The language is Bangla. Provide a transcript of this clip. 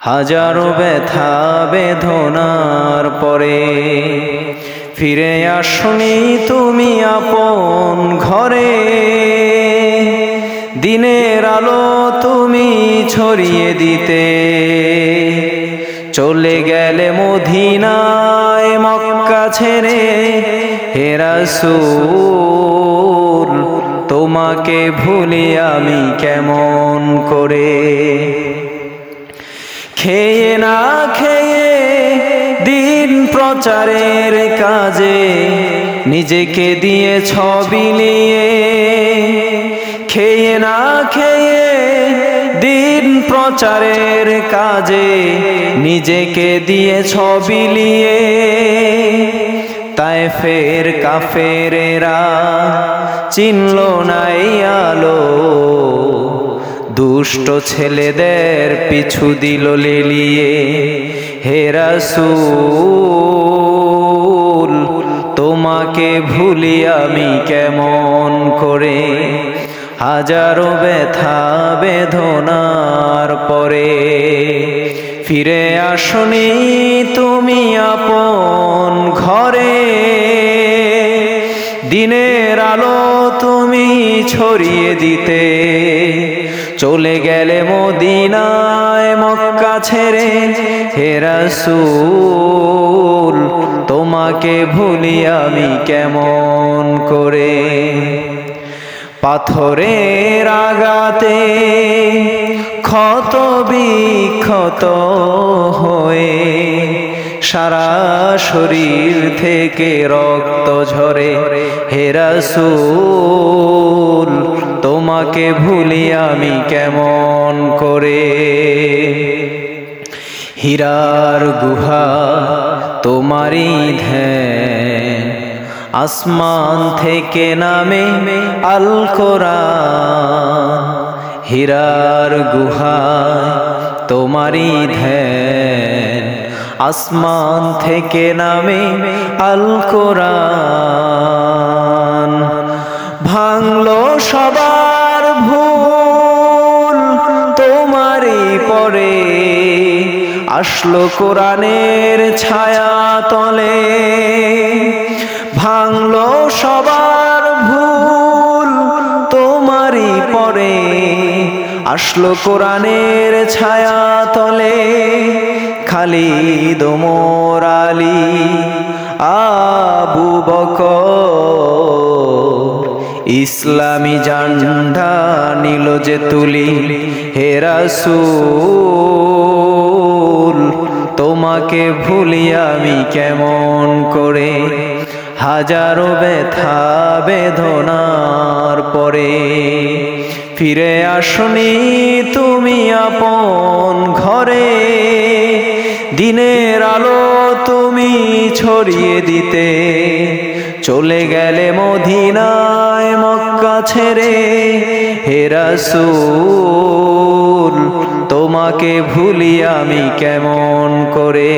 হাজারো ব্যথা বেদনার পরে ফিরে আসনি তুমি আপন ঘরে। দিনের আলো তুমি ছড়িয়ে দিতে চলে গেলে মদিনায় মক্কা ছেড়ে। হে রাসূল তোমাকে ভুলি আমি কেমন করে। খেয়ে না খেয়ে দিন প্রচারের কাজে নিজেকে দিয়ে বিলিয়ে। খেয়ে না খেয়ে দিন প্রচারের কাজে নিজেকে দিয়ে বিলিয়ে। তায়েফের কাফেরেরা চিনল নাই আলো, দুষ্ট ছেলেদের পিছু দিল লেলিয়ে। হে রাসূল তোমাকে ভুলি আমি কেমন করে। হাজারো ব্যথা বেদনার পরে ফিরে আসনি তুমি আপন ঘরে। দিনের আলো তুমি ছড়িয়ে দিতে চলে গেলে মদিনায় মক্কা ছেড়ে। হে রাসূল তোমাকে ভুলি আমি কেমন করে। পাথরের আঘাতে ক্ষত বিক্ষত হয়ে সারা শরীর থেকে রক্ত ঝরে। হে রাসূল তোমাকে ভুলি আমি কেমন করে। হীরার গুহা তোমারই ধ্যান, আসমান থেকে নামে আল কোরআন। হীরার গুহা তোমারই ধ্যান, আসমান থেকে নামে আল কোরআন। ভাঙলো সবার ভুল তোমারই পরে, আসলো কোরআনের ছায়া তলে। ভাঙলো সবার ভুল তোমারই পরে, আসলো কোরআনের ছায়া তলে। খালিদ ওমর আলী আবু বকর ইসলামী ঝান্ডা নিল যে তুলি। হে রাসূল তোমাকে ভুলি আমি কেমন করে। হাজারো ব্যথা বেদনার পরে ফিরে আসনি তুমি আপন ঘরে। দিনের আলো তুমি ছড়িয়ে দিতে চলে গেলে মদিনায় মক্কা ছেড়ে। হে রাসূল তোমাকে ভুলি আমি কেমন করে।